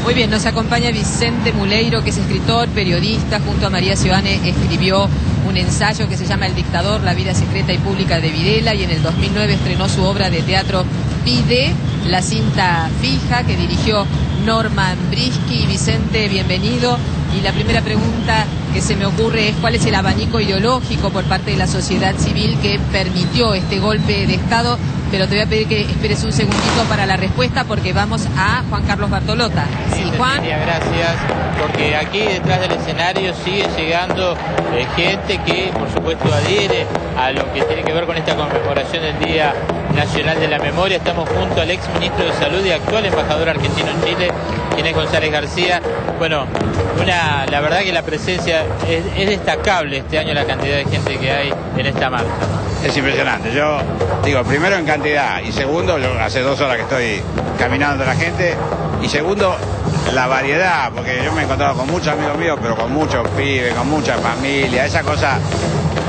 Muy bien, nos acompaña Vicente Muleiro, que es escritor, periodista. Junto a María Seoane escribió un ensayo que se llama El dictador, la vida secreta y pública de Videla, y en el 2009 estrenó su obra de teatro Pide, la cinta fija, que dirigió Norman Brisky. Vicente, bienvenido. Y la primera pregunta que se me ocurre es: ¿cuál es el abanico ideológico por parte de la sociedad civil que permitió este golpe de Estado? Pero te voy a pedir que esperes un segundito para la respuesta, porque vamos a Juan Carlos Bartolota. Sí, Juan. Gracias, porque aquí detrás del escenario sigue llegando gente que, por supuesto, adhiere a lo que tiene que ver con esta conmemoración del Día Nacional de la Memoria. Estamos junto al ex ministro de Salud y actual embajador argentino en Chile, Ginés González García. Bueno, la verdad que la presencia es destacable este año, la cantidad de gente que hay en esta marcha. Es impresionante. Yo digo, primero en cantidad, y segundo, hace 2 horas que estoy caminando la gente, y segundo, la variedad, porque yo me he encontrado con muchos amigos míos, pero con muchos pibes, con mucha familia, esa cosa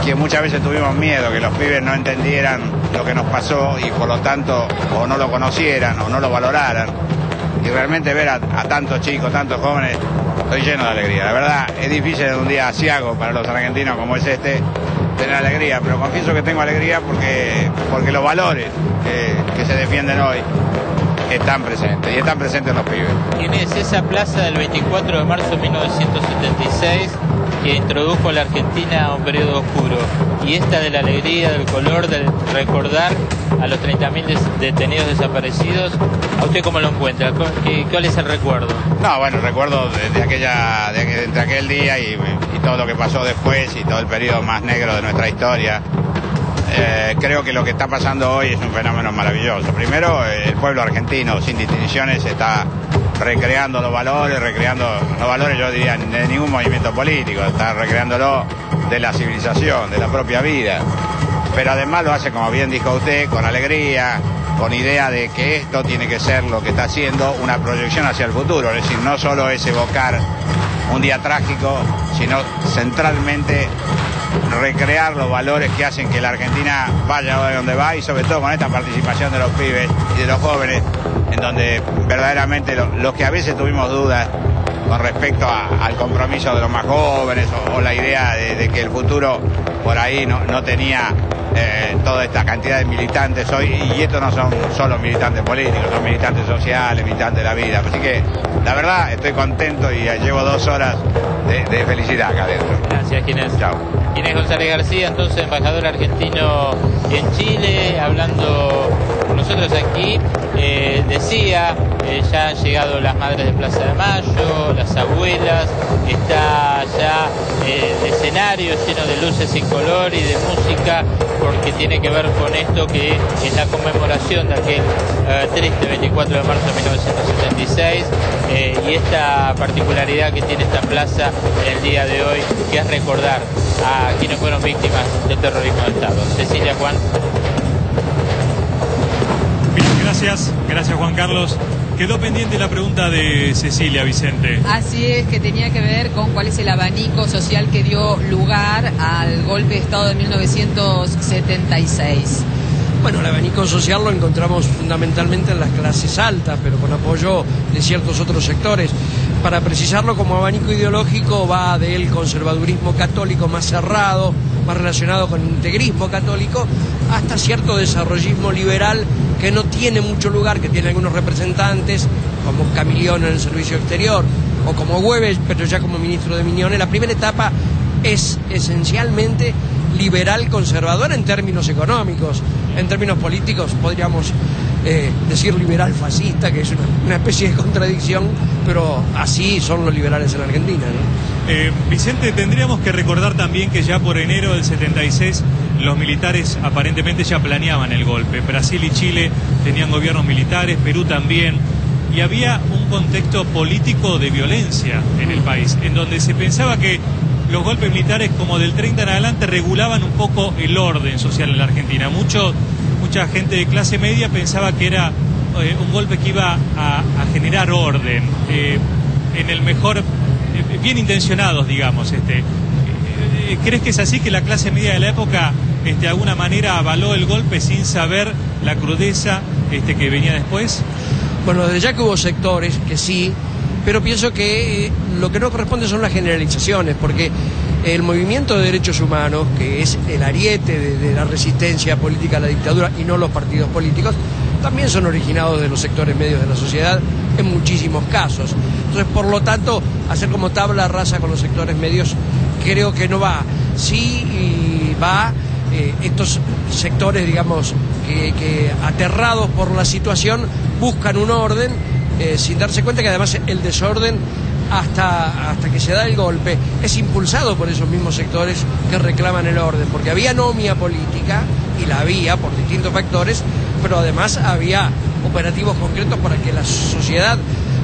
que muchas veces tuvimos miedo, que los pibes no entendieran lo que nos pasó y por lo tanto o no lo conocieran o no lo valoraran. Y realmente ver a tantos chicos, tantos jóvenes, estoy lleno de alegría. La verdad, es difícil en un día asiago para los argentinos como es este, tener alegría, pero confieso que tengo alegría porque los valores que se defienden hoy están presentes, y están presentes los pibes. Ginés, esa plaza del 24 de marzo de 1976 que introdujo a la Argentina a un periodo oscuro, y esta de la alegría, del color, del recordar a los 30.000 detenidos desaparecidos, ¿a usted cómo lo encuentra? ¿Cuál es el recuerdo? No, bueno, recuerdo entre aquel día y todo lo que pasó después, y todo el periodo más negro de nuestra historia. Creo que lo que está pasando hoy es un fenómeno maravilloso. Primero, el pueblo argentino, sin distinciones, está recreando los valores, yo diría, de ningún movimiento político, está recreándolo de la civilización, de la propia vida. Pero además lo hace, como bien dijo usted, con alegría, con idea de que esto tiene que ser lo que está haciendo una proyección hacia el futuro. Es decir, no solo es evocar un día trágico, sino centralmente recrear los valores que hacen que la Argentina vaya a donde va, y sobre todo con esta participación de los pibes y de los jóvenes, en donde verdaderamente los que a veces tuvimos dudas con respecto al compromiso de los más jóvenes o la idea de que el futuro por ahí no tenía toda esta cantidad de militantes hoy, y estos no son solo militantes políticos, son militantes sociales, militantes de la vida. Así que la verdad estoy contento y llevo 2 horas de felicidad acá adentro. Gracias, Ginés. Chao. Ginés González García, entonces embajador argentino en Chile, hablando con nosotros aquí. Decía, ya han llegado las madres de Plaza de Mayo, las abuelas, está ya el escenario lleno de luces y color y de música, porque tiene que ver con esto que es la conmemoración de aquel triste 24 de marzo de 1976, y esta particularidad que tiene esta plaza en el día de hoy, que es recordar a quienes fueron víctimas del terrorismo de Estado. Cecilia, Juan. Gracias Juan Carlos. Quedó pendiente la pregunta de Cecilia, Vicente. Así es, que tenía que ver con cuál es el abanico social que dio lugar al golpe de Estado de 1976. Bueno, el abanico social lo encontramos fundamentalmente en las clases altas, pero con apoyo de ciertos otros sectores. Para precisarlo, como abanico ideológico va del conservadurismo católico más cerrado, más relacionado con el integrismo católico, hasta cierto desarrollismo liberal que no tiene mucho lugar, que tiene algunos representantes, como Camilión en el servicio exterior, o como Güemes, pero ya como ministro de Miñones. La primera etapa es esencialmente liberal conservador en términos económicos. En términos políticos podríamos decir liberal fascista, que es una especie de contradicción, pero así son los liberales en Argentina, ¿no? Vicente, tendríamos que recordar también que ya por enero del 76 los militares aparentemente ya planeaban el golpe. Brasil y Chile tenían gobiernos militares, Perú también, y había un contexto político de violencia en el país, en donde se pensaba que los golpes militares, como del 30 en adelante, regulaban un poco el orden social en la Argentina. Mucha gente de clase media pensaba que era un golpe que iba a generar orden, en el mejor, bien intencionados, digamos. ¿Crees que es así, que la clase media de la época de alguna manera avaló el golpe sin saber la crudeza que venía después? Bueno, desde ya que hubo sectores que sí, pero pienso que lo que no corresponde son las generalizaciones, porque el movimiento de derechos humanos, que es el ariete de la resistencia política a la dictadura y no los partidos políticos, también son originados de los sectores medios de la sociedad en muchísimos casos. Entonces, por lo tanto, hacer como tabla rasa con los sectores medios creo que no va. Sí va estos sectores, digamos, que aterrados por la situación buscan un orden sin darse cuenta que además el desorden hasta que se da el golpe es impulsado por esos mismos sectores que reclaman el orden, porque había anomia política, y la había por distintos factores, pero además había operativos concretos para que la sociedad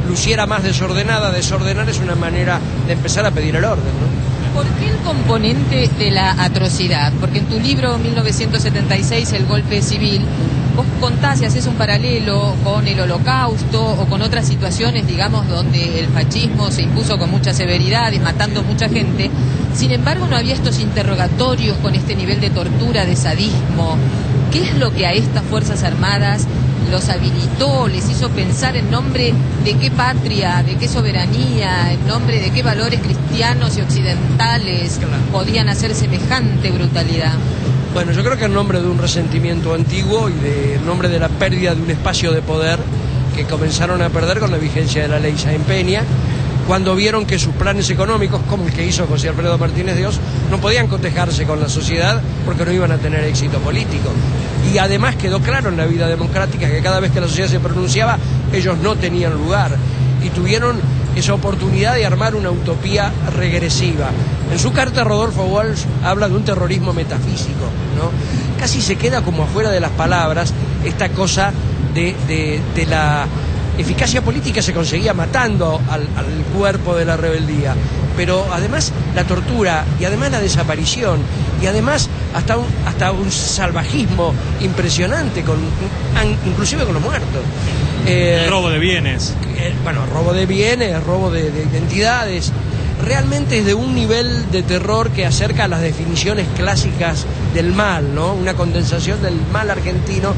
luciera más desordenada. Desordenar es una manera de empezar a pedir el orden, ¿no? ¿Por qué el componente de la atrocidad? Porque en tu libro 1976, El golpe civil, vos contás y haces un paralelo con el Holocausto o con otras situaciones, digamos, donde el fascismo se impuso con mucha severidad y matando mucha gente. Sin embargo, no había estos interrogatorios con este nivel de tortura, de sadismo. ¿Qué es lo que a estas Fuerzas Armadas los habilitó, les hizo pensar en nombre de qué patria, de qué soberanía, en nombre de qué valores cristianos y occidentales podían hacer semejante brutalidad? Bueno, yo creo que en nombre de un resentimiento antiguo y en nombre de la pérdida de un espacio de poder que comenzaron a perder con la vigencia de la ley Sáenz Peña, cuando vieron que sus planes económicos, como el que hizo José Alfredo Martínez de Oz, no podían cotejarse con la sociedad porque no iban a tener éxito político. Y además quedó claro en la vida democrática que cada vez que la sociedad se pronunciaba, ellos no tenían lugar. Y tuvieron esa oportunidad de armar una utopía regresiva. En su carta, Rodolfo Walsh habla de un terrorismo metafísico, ¿no? Casi se queda como afuera de las palabras esta cosa de la eficacia política se conseguía matando al cuerpo de la rebeldía, pero además la tortura y además la desaparición y además hasta un salvajismo impresionante, inclusive con los muertos. El robo de bienes. Bueno, robo de bienes, robo de identidades. Realmente es de un nivel de terror que acerca a las definiciones clásicas del mal, ¿no? Una condensación del mal argentino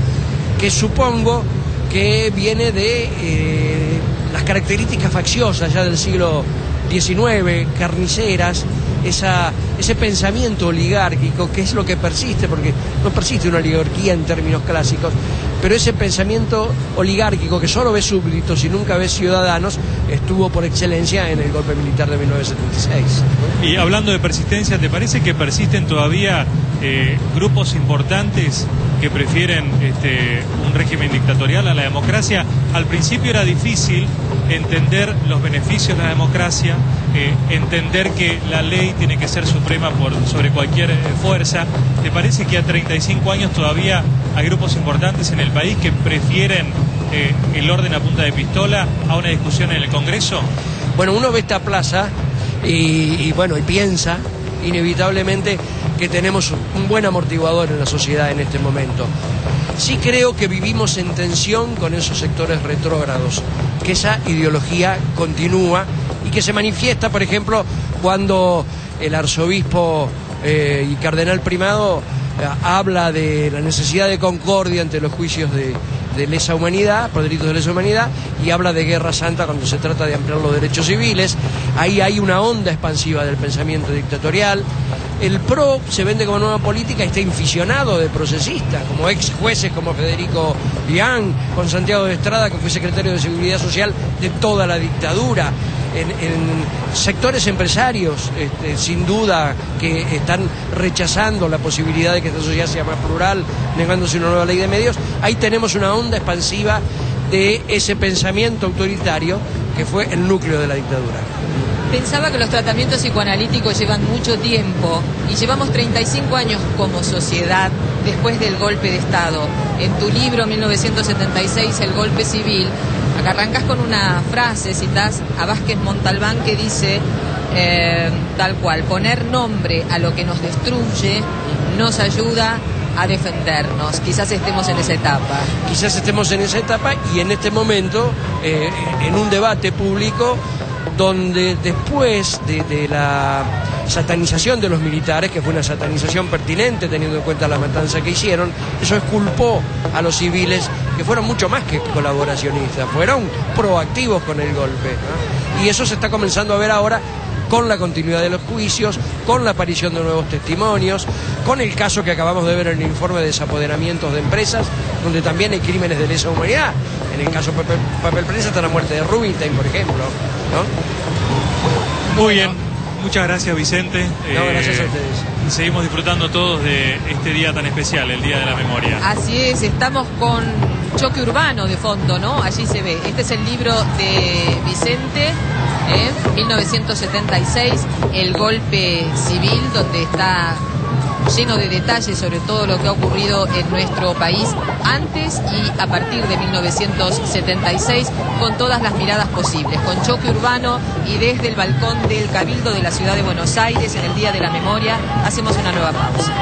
que supongo que viene de las características facciosas ya del siglo XIX, carniceras, ese pensamiento oligárquico, que es lo que persiste, porque no persiste una oligarquía en términos clásicos, pero ese pensamiento oligárquico que solo ve súbditos y nunca ve ciudadanos, estuvo por excelencia en el golpe militar de 1976. Y hablando de persistencia, ¿te parece que persisten todavía grupos importantes que prefieren un régimen dictatorial a la democracia? Al principio era difícil entender los beneficios de la democracia, entender que la ley tiene que ser suprema sobre cualquier fuerza. ¿Te parece que a 35 años todavía hay grupos importantes en el país que prefieren el orden a punta de pistola a una discusión en el Congreso? Bueno, uno ve esta plaza y piensa inevitablemente que tenemos un buen amortiguador en la sociedad en este momento. Sí creo que vivimos en tensión con esos sectores retrógrados, que esa ideología continúa y que se manifiesta, por ejemplo, cuando el arzobispo y cardenal primado habla de la necesidad de concordia ante los juicios de lesa humanidad, por delitos de lesa humanidad, y habla de guerra santa cuando se trata de ampliar los derechos civiles. Ahí hay una onda expansiva del pensamiento dictatorial. El PRO se vende como nueva política y está inficionado de procesistas, como ex jueces como Federico Lián, con Santiago de Estrada, que fue secretario de Seguridad Social de toda la dictadura. En sectores empresarios, sin duda, que están rechazando la posibilidad de que esta sociedad sea más plural, negándose una nueva ley de medios. Ahí tenemos una onda expansiva de ese pensamiento autoritario que fue el núcleo de la dictadura. Pensaba que los tratamientos psicoanalíticos llevan mucho tiempo y llevamos 35 años como sociedad después del golpe de Estado. En tu libro 1976, El golpe civil, acá arrancas con una frase, citás a Vázquez Montalbán, que dice tal cual: poner nombre a lo que nos destruye nos ayuda a defendernos. Quizás estemos en esa etapa. Quizás estemos en esa etapa y en este momento en un debate público donde después de la satanización de los militares, que fue una satanización pertinente teniendo en cuenta la matanza que hicieron, eso exculpó a los civiles, que fueron mucho más que colaboracionistas, fueron proactivos con el golpe, ¿no? Y eso se está comenzando a ver ahora con la continuidad de los juicios, con la aparición de nuevos testimonios, con el caso que acabamos de ver en el informe de desapoderamientos de empresas, donde también hay crímenes de lesa humanidad. En el caso Papel Prensa está la muerte de Rubinstein, por ejemplo, ¿no? Muy bien, muchas gracias, Vicente. No, gracias a ustedes. Y seguimos disfrutando todos de este día tan especial, el Día de la Memoria. Así es, estamos con Choque Urbano de fondo, ¿no? Allí se ve. Este es el libro de Vicente, 1976, el golpe civil, donde está lleno de detalles sobre todo lo que ha ocurrido en nuestro país antes y a partir de 1976, con todas las miradas posibles, con Choque Urbano y desde el balcón del Cabildo de la Ciudad de Buenos Aires en el Día de la Memoria. Hacemos una nueva pausa.